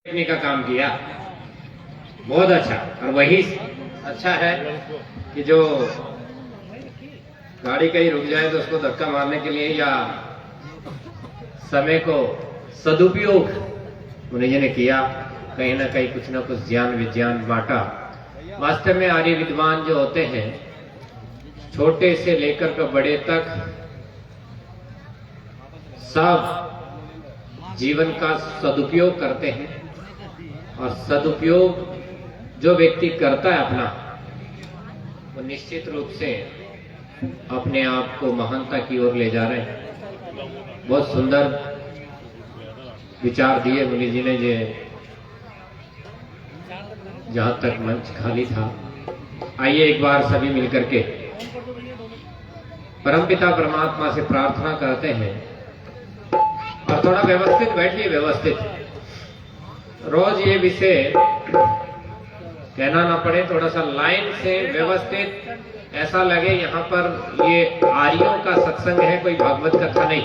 देखने का काम किया, बहुत अच्छा। और वही अच्छा है कि जो गाड़ी कहीं रुक जाए तो उसको धक्का मारने के लिए या समय को सदुपयोग उन्हें जी ने किया, कहीं ना कहीं कुछ ना कुछ ज्ञान विज्ञान बांटा। वास्तव में आर्य विद्वान जो होते हैं, छोटे से लेकर के बड़े तक सब जीवन का सदुपयोग करते हैं। और सदुपयोग जो व्यक्ति करता है अपना, वो निश्चित रूप से अपने आप को महानता की ओर ले जा रहे हैं। बहुत सुंदर विचार दिए मुनि जी ने। जो जहां तक मंच खाली था, आइए एक बार सभी मिलकर के परमपिता परमात्मा से प्रार्थना करते हैं। और थोड़ा व्यवस्थित बैठिए, व्यवस्थित। रोज ये विषय कहना ना पड़े, थोड़ा सा लाइन से व्यवस्थित, ऐसा लगे यहाँ पर ये आर्यों का सत्संग है, कोई भागवत कथा नहीं।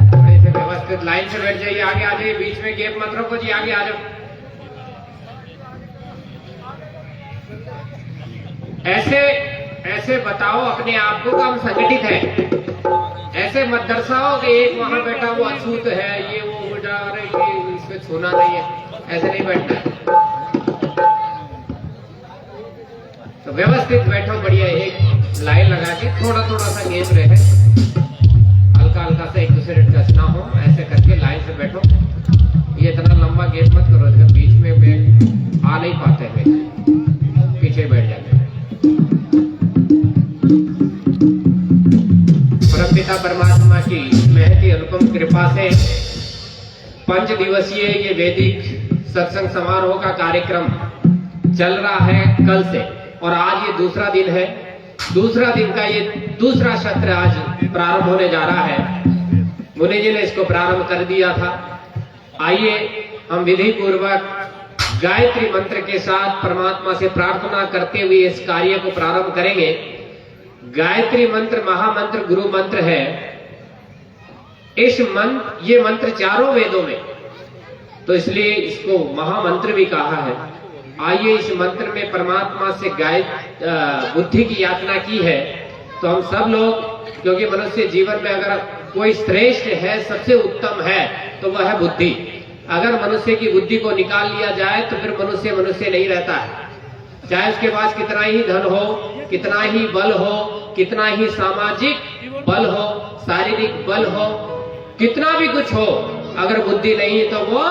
थोड़े से व्यवस्थित लाइन से बैठ जाइए, आगे आ जाइए, बीच में गैप मत रखो जी, आगे आ जाओ। ऐसे ऐसे बताओ अपने आप को कि हम संगठित हैं। ऐसे मत दर्शाओ कि एक वहां बैठा वो अछूत है, ये वो उड़ा रहे, इसमें छूना नहीं है, ऐसे नहीं बैठना है। तो व्यवस्थित बैठो, बढ़िया एक लाइन लगा के, थोड़ा थोड़ा सा गैप रहे, हल्का हल्का सा एक दूसरे टच ना हो, ऐसे करके लाइन से बैठो। ये इतना लंबा गैप मत करो, बीच में आ नहीं पाते हैं, पीछे बैठ जाते। परमपिता परमात्मा की महती अनुपम कृपा से 5 दिवसीय ये वैदिक सत्संग समारोह का कार्यक्रम चल रहा है कल से, और आज ये दूसरा दिन है। दूसरा दिन का ये दूसरा सत्र आज प्रारंभ होने जा रहा है। मुनि जी ने इसको प्रारंभ कर दिया था। आइए हम विधि पूर्वक गायत्री मंत्र के साथ परमात्मा से प्रार्थना करते हुए इस कार्य को प्रारंभ करेंगे। गायत्री मंत्र महामंत्र गुरु मंत्र है। ये मंत्र चारों वेदों में, तो इसलिए इसको महामंत्र भी कहा है। आइए इस मंत्र में परमात्मा से बुद्धि की याचना की है। तो हम सब लोग, क्योंकि मनुष्य जीवन में अगर कोई श्रेष्ठ है, सबसे उत्तम है, तो वह है बुद्धि। अगर मनुष्य की बुद्धि को निकाल लिया जाए तो फिर मनुष्य नहीं रहता है। चाहे उसके पास कितना ही धन हो, कितना ही बल हो, कितना ही सामाजिक बल हो, शारीरिक बल हो, कितना भी कुछ हो, अगर बुद्धि नहीं है तो वो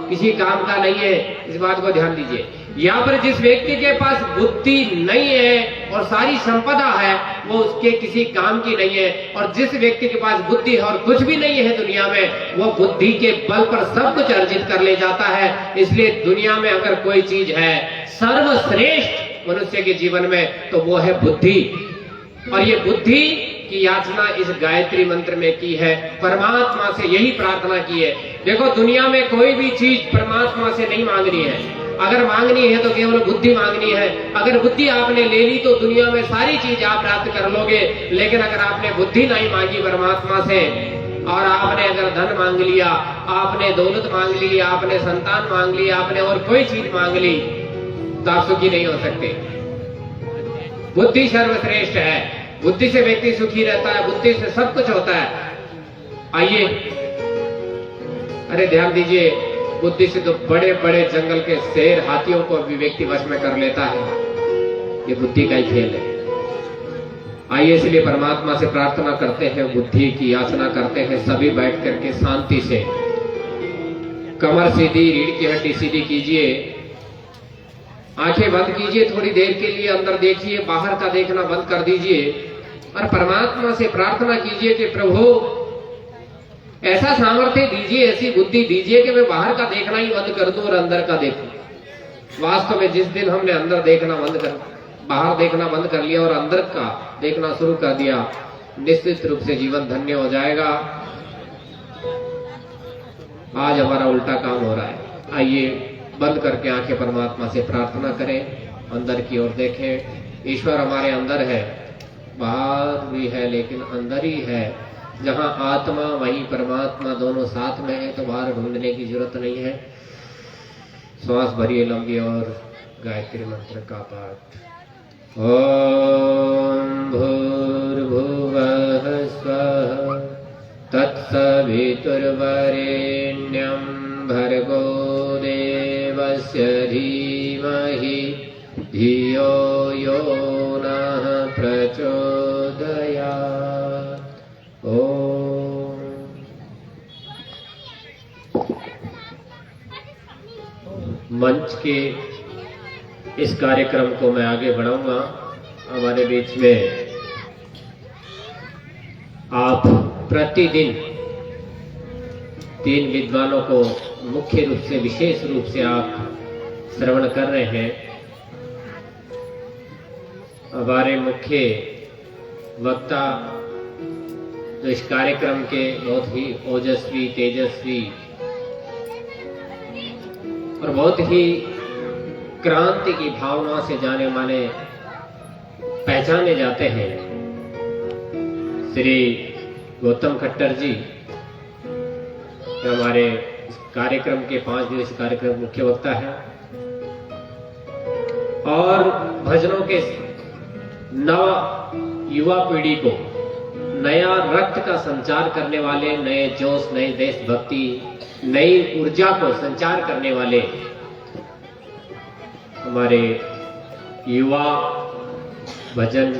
किसी काम का नहीं है। इस बात को ध्यान दीजिए। यहाँ पर जिस व्यक्ति के पास बुद्धि नहीं है और सारी संपदा है, वो उसके किसी काम की नहीं है। और जिस व्यक्ति के पास बुद्धि है और कुछ भी नहीं है दुनिया में, वो बुद्धि के बल पर सब कुछ अर्जित कर ले जाता है। इसलिए दुनिया में अगर कोई चीज है सर्वश्रेष्ठ मनुष्य के जीवन में, तो वो है बुद्धि। और ये बुद्धि की याचना इस गायत्री मंत्र में की है। परमात्मा से यही प्रार्थना की है। देखो, दुनिया में कोई भी चीज परमात्मा से नहीं मांगनी है। अगर मांगनी है तो केवल बुद्धि मांगनी है। अगर बुद्धि आपने ले ली तो दुनिया में सारी चीज आप प्राप्त कर लोगे। लेकिन अगर आपने बुद्धि नहीं मांगी परमात्मा से, और आपने अगर धन मांग लिया, आपने दौलत मांग ली, आपने संतान मांग ली, आपने और कोई चीज मांग ली, तो आप सुखी नहीं हो सकते। बुद्धि सर्वश्रेष्ठ है। बुद्धि से व्यक्ति सुखी रहता है, बुद्धि से सब कुछ होता है। आइए, अरे ध्यान दीजिए, बुद्धि से तो बड़े बड़े जंगल के शेर, हाथियों को भी व्यक्ति वश में कर लेता है। ये बुद्धि का ही खेल है। आइए, इसलिए परमात्मा से प्रार्थना करते हैं, बुद्धि की याचना करते हैं। सभी बैठ करके शांति से कमर सीधी, रीढ़ की हड्डी सीधी कीजिए, आंखें बंद कीजिए, थोड़ी देर के लिए अंदर देखिए, बाहर का देखना बंद कर दीजिए और परमात्मा से प्रार्थना कीजिए कि प्रभु ऐसा सामर्थ्य दीजिए, ऐसी बुद्धि दीजिए कि मैं बाहर का देखना ही बंद कर दूं और अंदर का देखूं। वास्तव में जिस दिन हमने अंदर देखना बाहर देखना बंद कर लिया और अंदर का देखना शुरू कर दिया, निश्चित रूप से जीवन धन्य हो जाएगा। आज हमारा उल्टा काम हो रहा है। आइए बंद करके आंखें परमात्मा से प्रार्थना करें, अंदर की ओर देखें। ईश्वर हमारे अंदर है, बाहर भी है, लेकिन अंदर ही है। जहां आत्मा वहीं परमात्मा, दोनों साथ में है, तो बाहर ढूंढने की जरूरत नहीं है। श्वास भरिए लंबी और गायत्री मंत्र का पाठ। ओम भूर्भुवः स्वः तत्सवितुर्वरेण्यं भर्गो देवस्य धीमहि धियो यो नः प्रचोदयात्। ओम। मंच के इस कार्यक्रम को मैं आगे बढ़ाऊंगा। हमारे बीच में आप प्रतिदिन 3 विद्वानों को मुख्य रूप से, विशेष रूप से आप श्रवण कर रहे हैं। हमारे मुख्य वक्ता जो इस कार्यक्रम के बहुत ही ओजस्वी, तेजस्वी और बहुत ही क्रांति की भावना से जाने माने, पहचाने जाते हैं, श्री गौतम खट्टर जी हमारे कार्यक्रम के 5 दिवसीय कार्यक्रम मुख्य वक्ता है और भजनों के नव युवा पीढ़ी को नया रक्त का संचार करने वाले, नए जोश, नई देशभक्ति, नई ऊर्जा को संचार करने वाले हमारे युवा भजन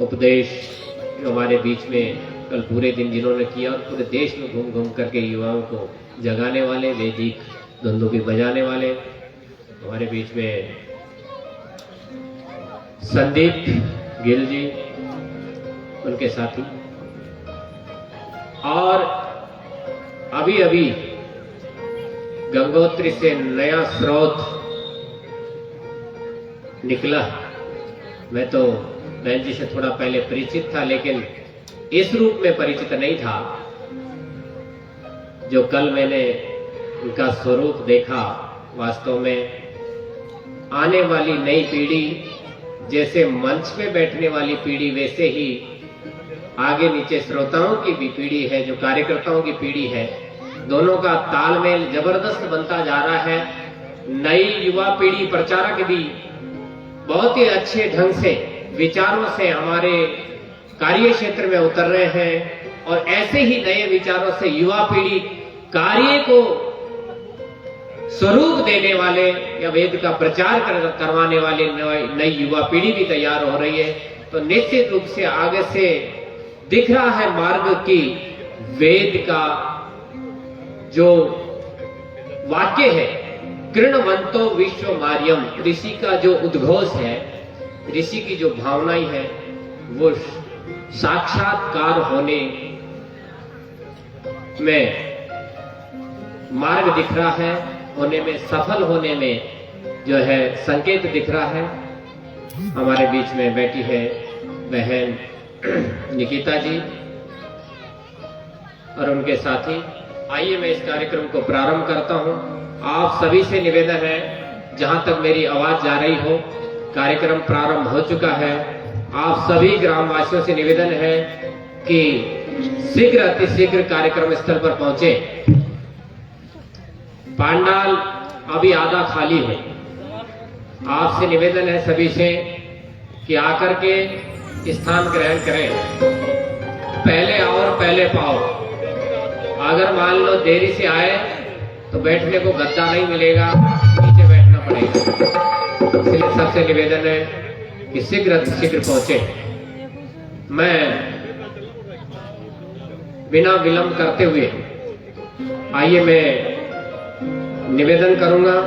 उपदेश जो हमारे बीच में कल पूरे दिन जिन्होंने किया और पूरे देश में घूम घूम करके युवाओं को जगाने वाले, वैदिक धुंदुकी बजाने वाले हमारे बीच में संदीप गिल जी, उनके साथी, और अभी अभी गंगोत्री से नया स्रोत निकला। मैं तो बहन जी से थोड़ा पहले परिचित था, लेकिन इस रूप में परिचित नहीं था। जो कल मैंने उनका स्वरूप देखा, वास्तव में आने वाली नई पीढ़ी, जैसे मंच पे बैठने वाली पीढ़ी, वैसे ही आगे नीचे श्रोताओं की भी पीढ़ी है, जो कार्यकर्ताओं की पीढ़ी है, दोनों का तालमेल जबरदस्त बनता जा रहा है। नई युवा पीढ़ी प्रचारक भी बहुत ही अच्छे ढंग से, विचारों से हमारे कार्य क्षेत्र में उतर रहे हैं और ऐसे ही नए विचारों से युवा पीढ़ी कार्य को स्वरूप देने वाले या वेद का प्रचार करवाने वाले नई युवा पीढ़ी भी तैयार हो रही है। तो निश्चित रूप से आगे से दिख रहा है मार्ग की वेद का जो वाक्य है, कृणवंतो विश्व मार्यम, ऋषि का जो उद्घोष है, ऋषि की जो भावनाएं है, वो साक्षात्कार होने में मार्ग दिख रहा है, होने में, सफल होने में जो है संकेत दिख रहा है। हमारे बीच में बैठी है बहन निकिता जी और उनके साथी। आइए मैं इस कार्यक्रम को प्रारंभ करता हूं। आप सभी से निवेदन है, जहां तक मेरी आवाज जा रही हो, कार्यक्रम प्रारंभ हो चुका है। आप सभी ग्रामवासियों से निवेदन है कि शीघ्र, अतिशीघ्र कार्यक्रम स्थल पर पहुंचे। पांडाल अभी आधा खाली है। आपसे निवेदन है सभी से कि आकर के स्थान ग्रहण करें। पहले आओ और पहले पाओ। अगर मान लो देरी से आए तो बैठने को गद्दा नहीं मिलेगा, नीचे बैठना पड़ेगा। इसलिए सबसे निवेदन है कि शीघ्र शीघ्र पहुंचे। मैं बिना विलंब करते हुए आइए मैं निवेदन करूंगा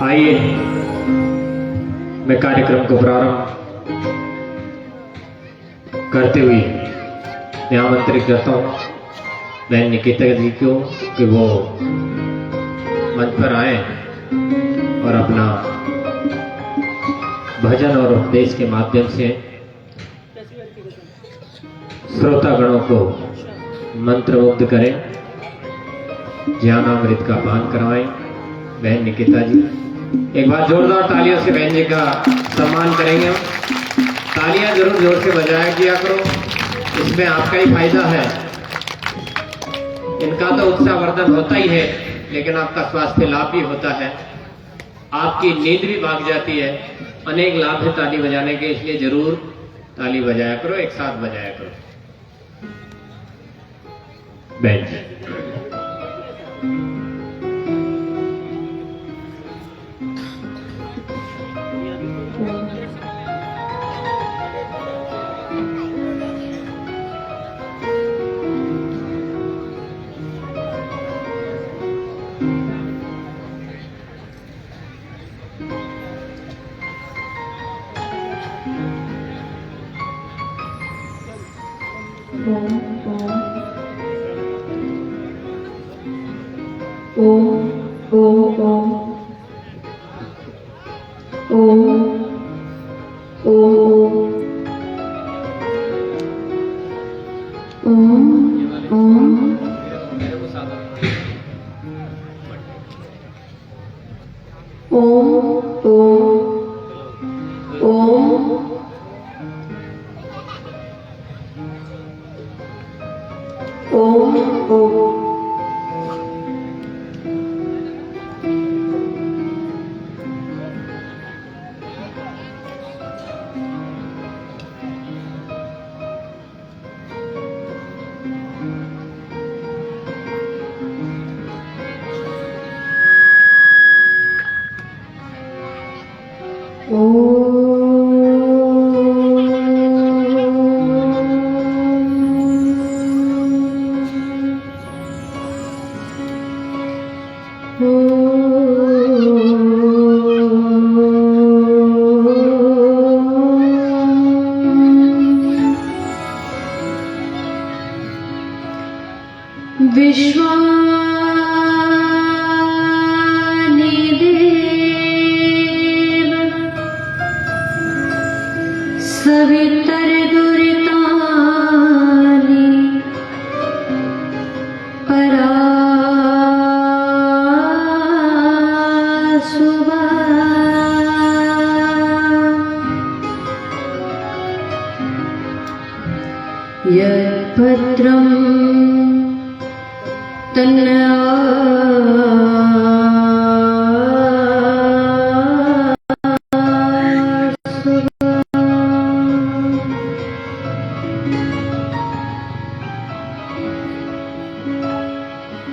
आइए मैं कार्यक्रम को प्रारंभ करते हुए मैं आमंत्रित करता हूँ बहन निकिता जी को कि वो मंच पर आए और अपना भजन और उपदेश के माध्यम से श्रोतागणों को मंत्रमुग्ध करें, ज्ञानामृत का पान करवाएं। बहन निकिता जी, एक बार जोरदार तालियों से बहन जी का सम्मान करेंगे हम। तालियां जरूर जोर से बजाया किया करो, इसमें आपका ही फायदा है। इनका तो उत्साहवर्धन होता ही है, लेकिन आपका स्वास्थ्य लाभ भी होता है, आपकी नींद भी भाग जाती है। अनेक लाभ है ताली बजाने के, इसलिए जरूर ताली बजाया करो, एक साथ बजाया करो। बहन जी यद्भद्रं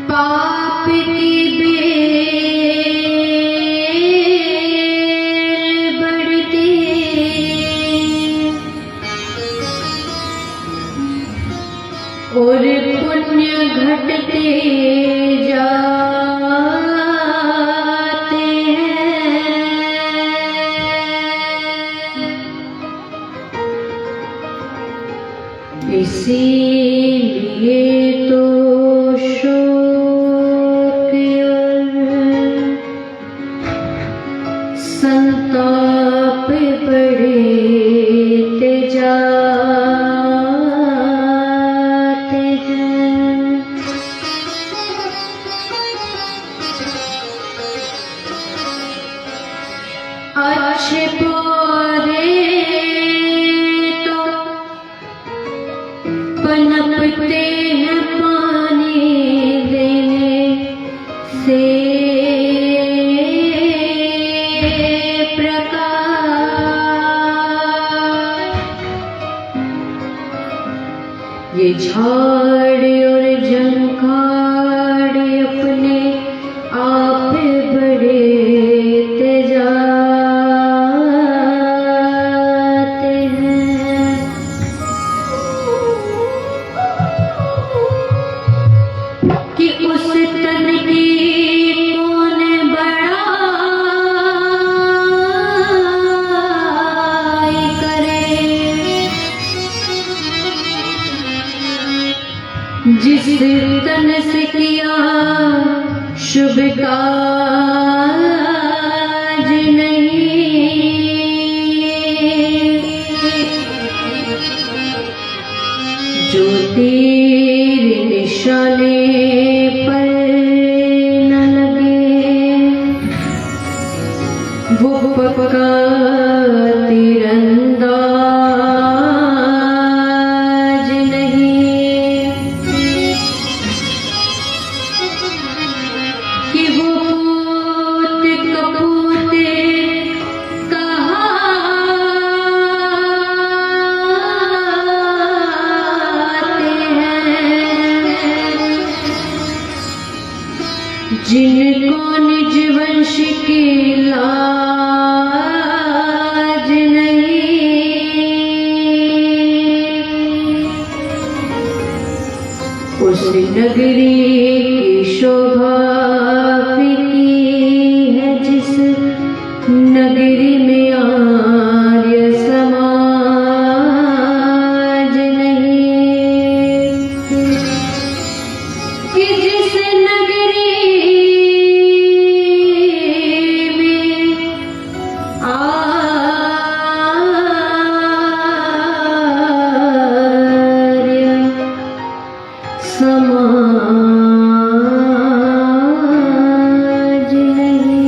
पाप की बेल बढ़ती और पुण्य घटते जाते हैं। इसीलिए तो शोक संताप बढ़ते जाते हैं। अच्छे पौधे तो पनपते हैं पानी देने से ये झाड़ और झंखाड़ अपने आप बढ़ते जाते हैं। कि उस तन की कौन बड़ाई करे जिस तन से किया शुभ काज नहीं। जो तीर निशाने पर न लगे वो पक्का तीरंदाज नहीं। कि वो पूत कपूत कहाते हैं जिनको निज वंश की लाज नहीं। उस नगरी की शोभा फीकी है जिस नगरी में आर्य समाज नहीं। कि जिस नगरी में आर्य समाज नहीं।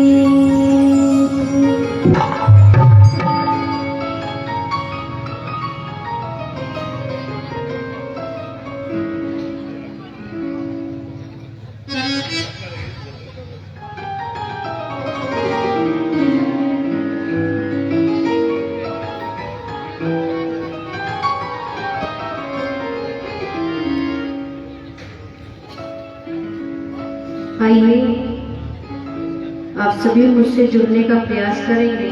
आइए आप सभी मुझसे जुड़ने का प्रयास करेंगे।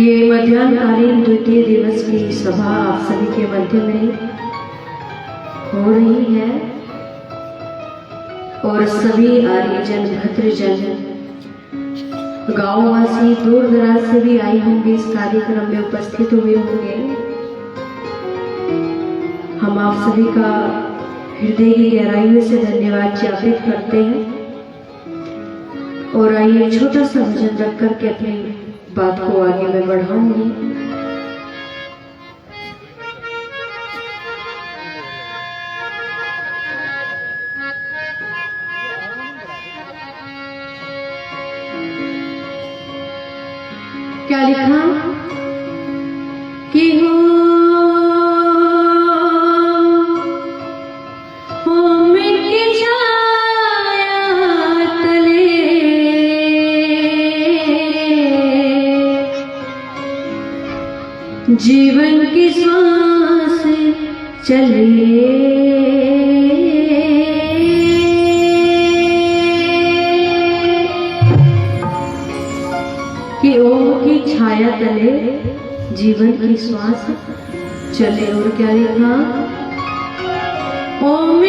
ये मध्याह्नकालीन द्वितीय दिवस की सभा आप सभी के मध्य में हो रही है और सभी आर्यजन भद्रजन गांववासी दूर दराज से भी आए होंगे, इस कार्यक्रम में उपस्थित हुए होंगे। हम आप सभी का हृदय की गहराइयों से धन्यवाद ज्ञापित करते हैं और आइए छोटा सा भजन रख करके अपनी बात को आगे मैं बढ़ाऊंगी। क्या लिखा कि हो जीवन की सांस चले कि ओम की छाया तले जीवन की श्वास चले। और क्या लिखा? ओम